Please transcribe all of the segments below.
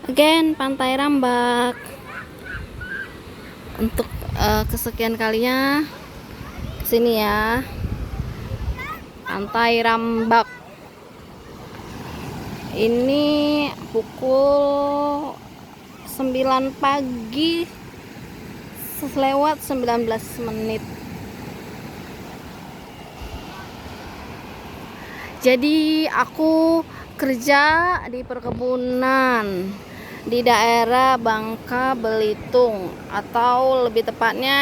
Again, Pantai Rambak. Untuk kesekian kalinya kesini ya, Pantai Rambak. Ini pukul 9 pagi lewat 19 menit. Jadi aku kerja di perkebunan di daerah Bangka Belitung, atau lebih tepatnya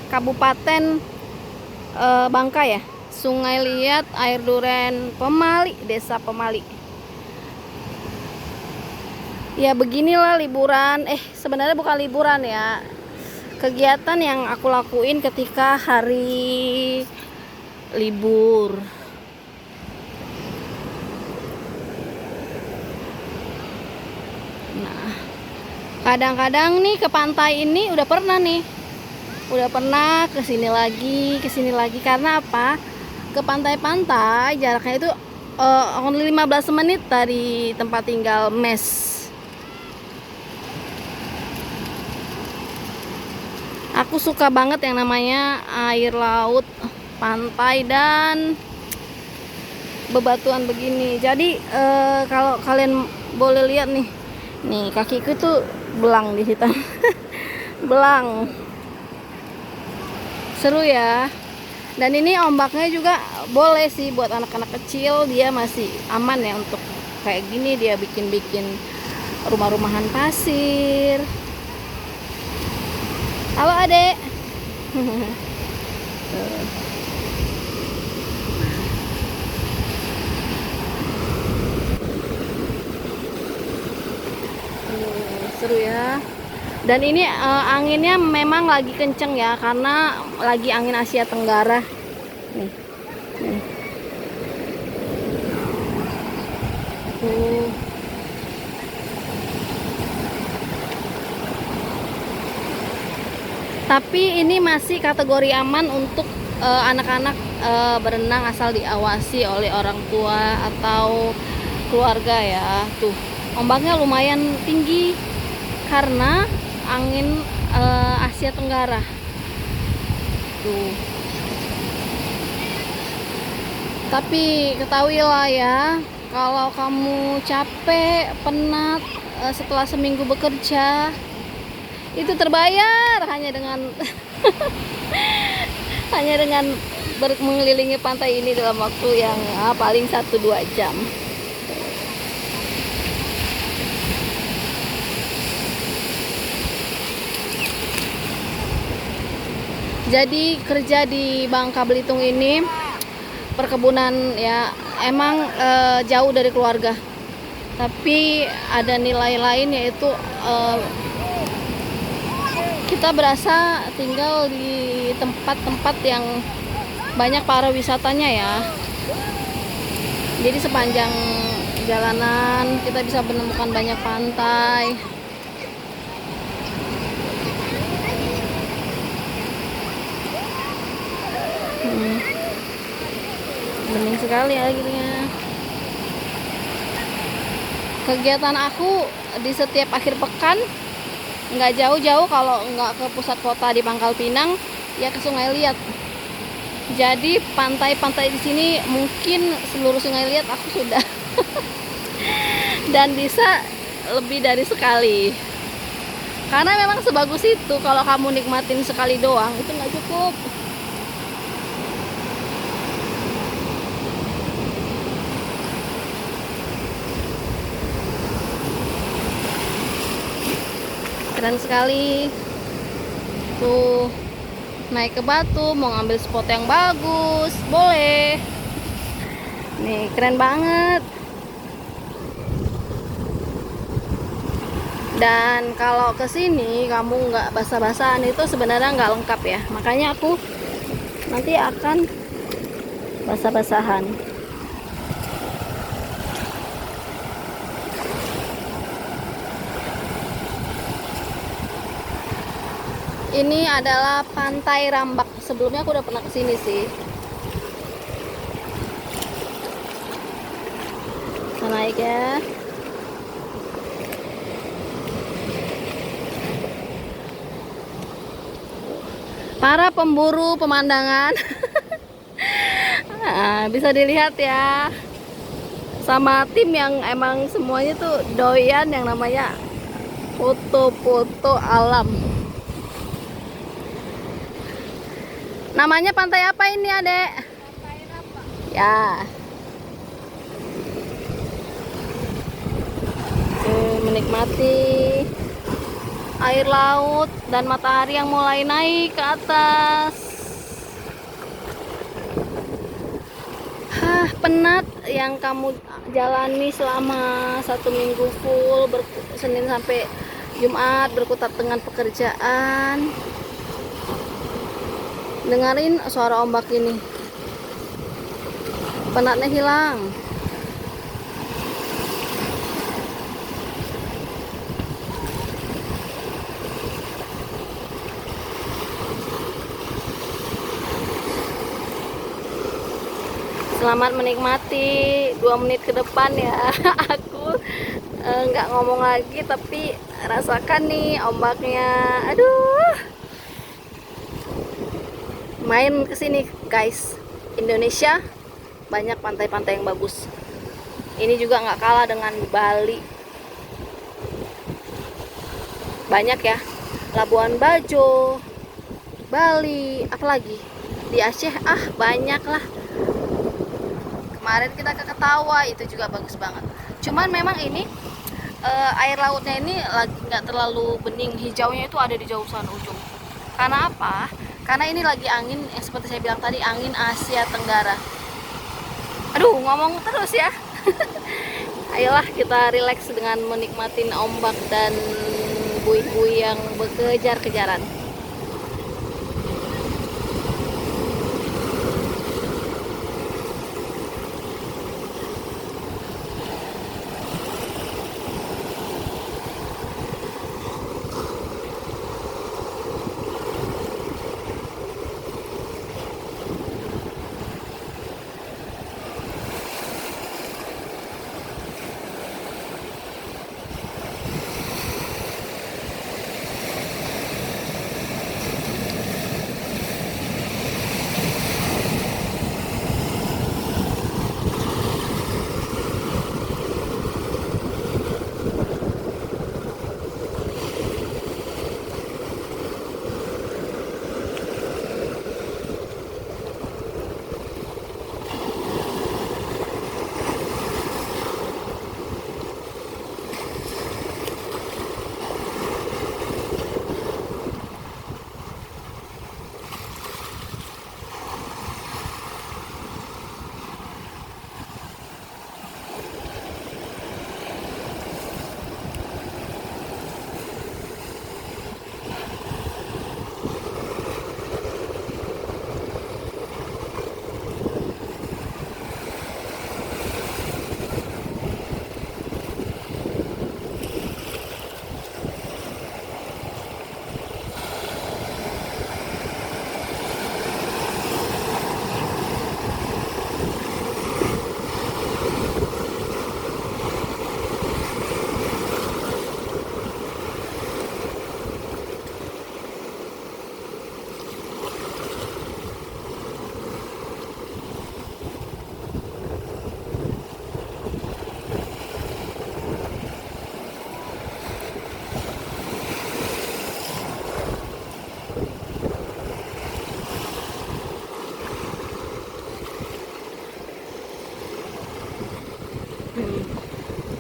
Kabupaten Bangka ya, Sungai Liat, Air Duren, Pemali, Desa Pemali. Ya beginilah liburan, sebenarnya bukan liburan ya, kegiatan yang aku lakuin ketika hari libur. Nah, kadang-kadang nih ke pantai ini udah pernah kesini lagi karena apa? Ke pantai-pantai jaraknya itu only 15 menit dari tempat tinggal mes. Aku suka banget yang namanya air laut, pantai, dan bebatuan begini. Jadi kalau kalian boleh lihat nih kakiku tuh belang di situ. Belang. Seru ya. Dan ini ombaknya juga boleh sih buat anak-anak kecil, dia masih aman ya untuk kayak gini. Dia bikin-bikin rumah-rumahan pasir. Halo adek. Seru ya. Dan ini anginnya memang lagi kenceng ya, karena lagi angin Asia Tenggara nih. Tapi ini masih kategori aman untuk anak-anak berenang asal diawasi oleh orang tua atau keluarga ya. Tuh, ombaknya lumayan tinggi karena angin Asia Tenggara. Tuh. Tapi ketahuilah ya, kalau kamu capek, penat setelah seminggu bekerja, itu terbayar hanya dengan mengelilingi pantai ini dalam waktu yang paling 1-2 jam. Jadi kerja di Bangka Belitung ini perkebunan ya, emang jauh dari keluarga, tapi ada nilai lain, yaitu kita berasa tinggal di tempat-tempat yang banyak para wisatanya ya. Jadi sepanjang jalanan kita bisa menemukan banyak pantai. Bening sekali akhirnya. Kegiatan aku di setiap akhir pekan nggak jauh-jauh, kalau nggak ke pusat kota di Pangkal Pinang ya ke Sungai Liat. Jadi pantai-pantai di sini mungkin seluruh Sungai Liat aku sudah dan bisa lebih dari sekali, karena memang sebagus itu. Kalau kamu nikmatin sekali doang itu nggak cukup. Keren sekali tuh, naik ke batu mau ngambil spot yang bagus boleh nih, keren banget. Dan kalau kesini kamu nggak basah-basahan, itu sebenarnya nggak lengkap ya, makanya aku nanti akan basah-basahan. Ini adalah Pantai Rambak. Sebelumnya aku udah pernah kesini sih. Kita naik ya. Para pemburu pemandangan. Nah, bisa dilihat ya, sama tim yang emang semuanya tuh doyan yang namanya foto-foto alam. Namanya pantai apa ini, Adek? Pantai Rapa. Ya. Menikmati air laut dan matahari yang mulai naik ke atas. Penat yang kamu jalani selama 1 minggu full, Senin sampai Jumat berkutat dengan pekerjaan. Dengerin suara ombak ini, penatnya hilang. Selamat menikmati 2 menit ke depan ya. Aku nggak ngomong lagi, tapi rasakan nih ombaknya. Aduh, main kesini guys. Indonesia banyak pantai-pantai yang bagus. Ini juga nggak kalah dengan Bali. Banyak ya, Labuan Bajo, Bali, apalagi di Aceh, banyak lah. Kemarin kita ke Ketawa, itu juga bagus banget. Cuman memang ini air lautnya ini lagi nggak terlalu bening, hijaunya itu ada di jauh sana ujung. Karena apa? Karena ini lagi angin yang seperti saya bilang tadi, angin Asia Tenggara. Aduh, ngomong terus ya. Ayolah kita rileks dengan menikmatin ombak dan buih-buih yang berkejar-kejaran.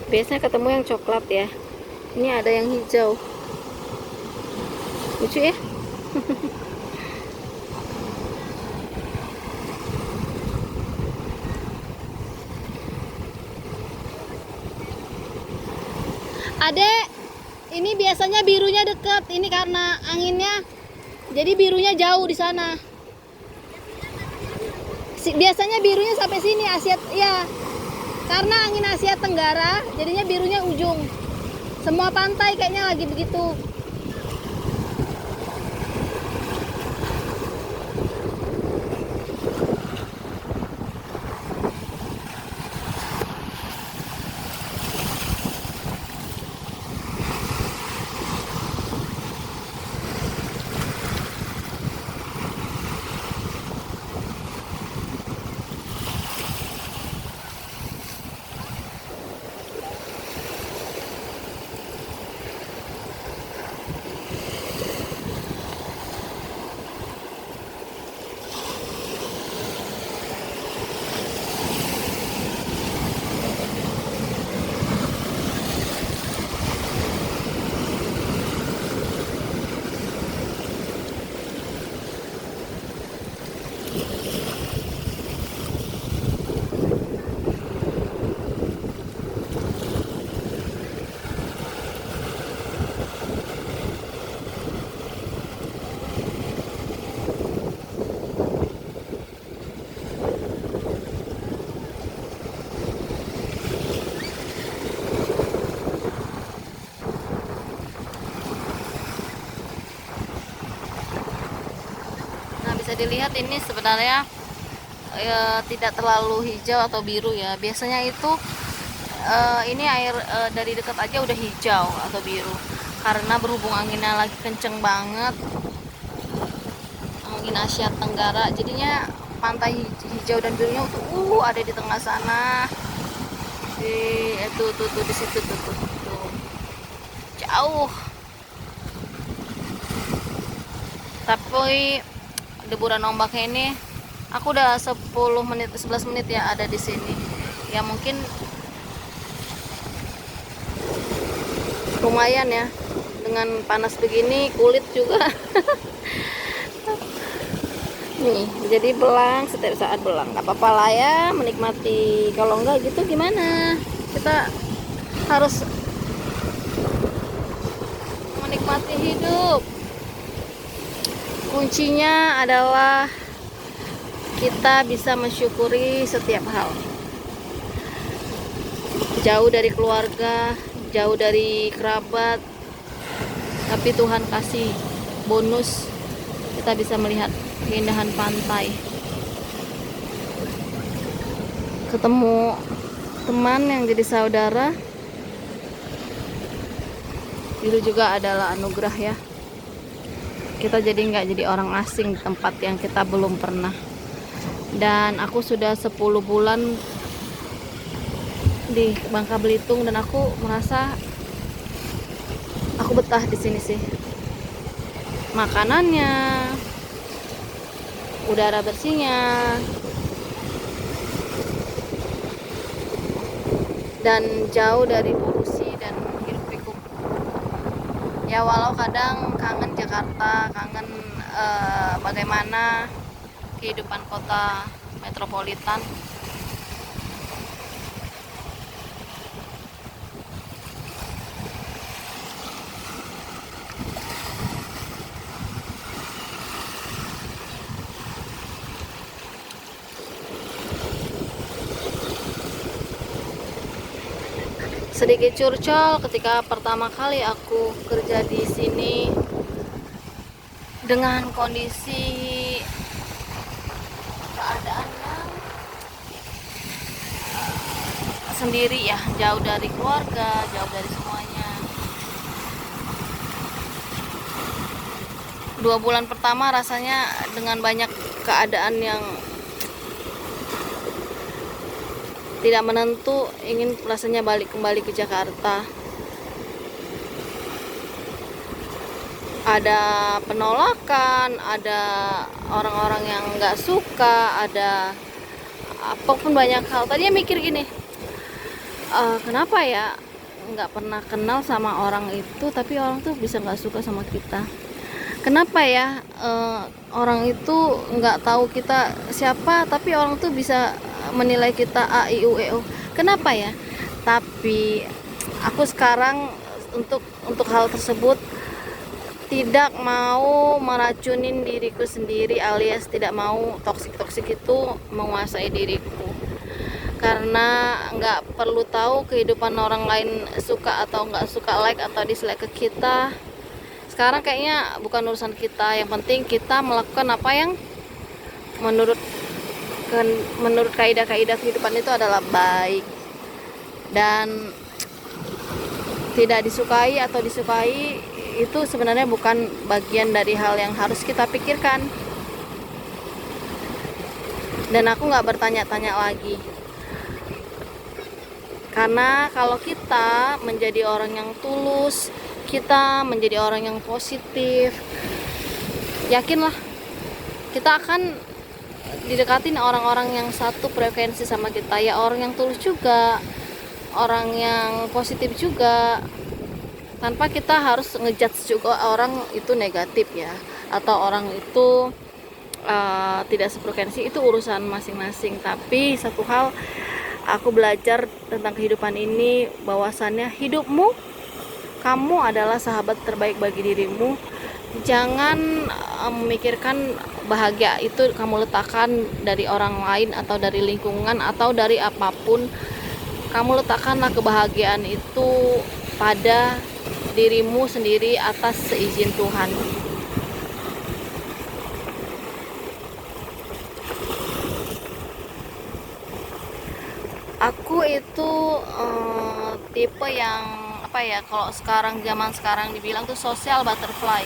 Biasanya ketemu yang coklat ya. Ini ada yang hijau. Lucu ya. Adek, ini biasanya birunya deket. Ini karena anginnya, jadi birunya jauh di sana. Biasanya birunya sampai sini, Asia ya. Karena angin Asia Tenggara, jadinya birunya ujung. Semua pantai kayaknya lagi begitu. Bisa dilihat ini sebenarnya tidak terlalu hijau atau biru ya. Biasanya itu ini air dari dekat aja udah hijau atau biru, karena berhubung anginnya lagi kenceng banget, angin Asia Tenggara, jadinya pantai hijau dan birunya tuh ada di tengah sana. Tuh di situ tuh jauh. Tapi deburan ombaknya ini aku udah 10 menit 11 menit ya ada di sini. Ya mungkin lumayan ya, dengan panas begini kulit juga nih jadi belang, setiap saat belang. Gak apa-apa lah ya, menikmati. Kalau enggak gitu gimana, kita harus menikmati hidup. Kuncinya adalah kita bisa mensyukuri setiap hal. Jauh dari keluarga, jauh dari kerabat, tapi Tuhan kasih bonus, kita bisa melihat keindahan pantai, ketemu teman yang jadi saudara. Itu juga adalah anugerah ya. Kita jadi nggak jadi orang asing di tempat yang kita belum pernah. Dan aku sudah 10 bulan di Bangka Belitung dan aku merasa aku betah di sini sih. Makanannya, udara bersihnya, dan jauh dari polusi dan hiruk pikuk. Ya walau kadang kangen Jakarta, kangen bagaimana kehidupan kota metropolitan. Sedikit curcol ketika pertama kali aku kerja di sini dengan kondisi keadaan yang sendiri ya, jauh dari keluarga, jauh dari semuanya. 2 bulan pertama rasanya dengan banyak keadaan yang tidak menentu, ingin rasanya balik kembali ke Jakarta. Ada penolakan, ada orang-orang yang nggak suka, ada apapun banyak hal. Tadinya mikir gini, kenapa ya nggak pernah kenal sama orang itu, tapi orang tuh bisa nggak suka sama kita. Kenapa ya orang itu nggak tahu kita siapa, tapi orang tuh bisa menilai kita A, I, U, E, O. Kenapa ya? Tapi aku sekarang untuk hal tersebut tidak mau meracunin diriku sendiri, alias tidak mau toksik itu menguasai diriku. Karena nggak perlu tahu kehidupan orang lain suka atau nggak suka, like atau dislike ke kita. Sekarang kayaknya bukan urusan kita, yang penting kita melakukan apa yang menurut kaidah-kaidah kehidupan itu adalah baik. Dan tidak disukai atau disukai itu sebenarnya bukan bagian dari hal yang harus kita pikirkan. Dan aku nggak bertanya-tanya lagi, karena kalau kita menjadi orang yang tulus, kita menjadi orang yang positif, yakinlah kita akan didekatin orang-orang yang satu frekuensi sama kita, ya orang yang tulus juga, orang yang positif juga, tanpa kita harus ngejudge juga orang itu negatif ya, atau orang itu tidak sefrekuensi. Itu urusan masing-masing. Tapi satu hal aku belajar tentang kehidupan ini, bahwasannya hidupmu, kamu adalah sahabat terbaik bagi dirimu. Jangan memikirkan bahagia itu kamu letakkan dari orang lain atau dari lingkungan atau dari apapun. Kamu letakkanlah kebahagiaan itu pada dirimu sendiri atas seizin Tuhan. tipe yang apa ya, kalau zaman sekarang dibilang tuh social butterfly.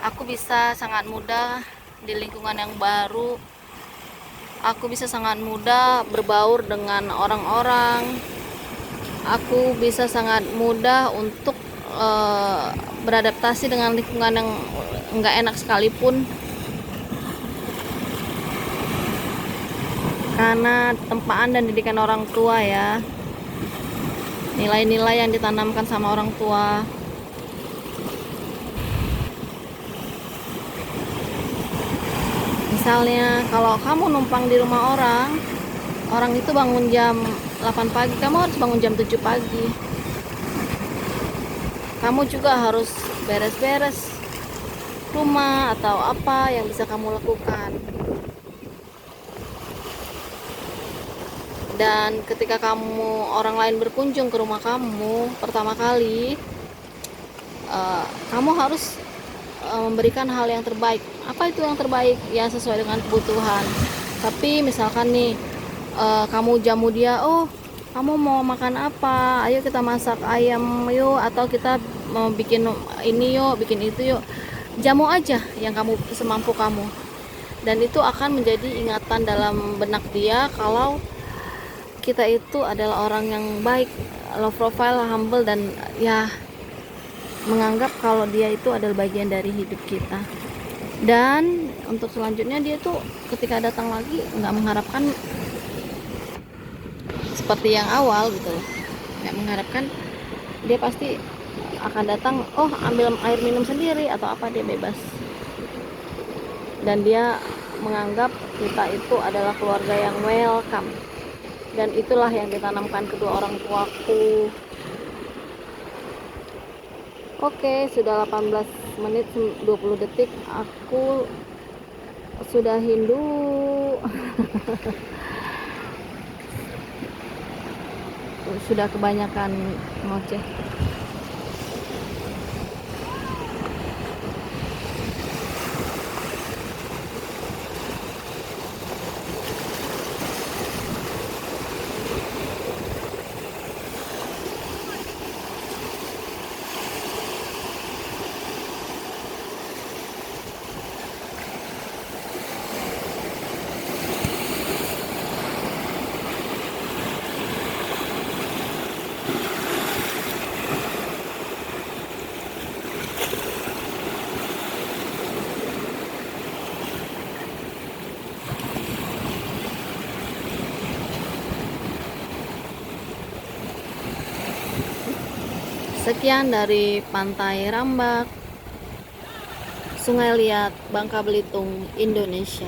Aku bisa sangat mudah di lingkungan yang baru. Aku bisa sangat mudah berbaur dengan orang-orang. Aku bisa sangat mudah untuk beradaptasi dengan lingkungan yang nggak enak sekalipun, karena tempaan dan didikan orang tua ya, nilai-nilai yang ditanamkan sama orang tua. Misalnya kalau kamu numpang di rumah orang itu bangun jam 8 pagi, kamu harus bangun jam 7 pagi. Kamu juga harus beres-beres rumah atau apa yang bisa kamu lakukan. Dan ketika orang lain berkunjung ke rumah kamu pertama kali, kamu harus memberikan hal yang terbaik. Apa itu yang terbaik? Ya sesuai dengan kebutuhan. Tapi misalkan nih, kamu jamu dia, oh kamu mau makan apa, ayo kita masak ayam yuk, atau kita mau bikin ini yuk, bikin itu yuk. Jamu aja yang kamu semampu kamu, dan itu akan menjadi ingatan dalam benak dia kalau kita itu adalah orang yang baik, low profile, humble, dan ya menganggap kalau dia itu adalah bagian dari hidup kita. Dan untuk selanjutnya dia tuh ketika datang lagi nggak mengharapkan seperti yang awal gitu loh, nggak mengharapkan, dia pasti akan datang, oh ambil air minum sendiri atau apa, dia bebas. Dan dia menganggap kita itu adalah keluarga yang welcome, dan itulah yang ditanamkan kedua orang tuaku. Oke, sudah 18 menit 20 detik aku sudah Hindu. Sudah kebanyakan ngoceh. Sekian dari Pantai Rambak, Sungai Liat, Bangka Belitung, Indonesia.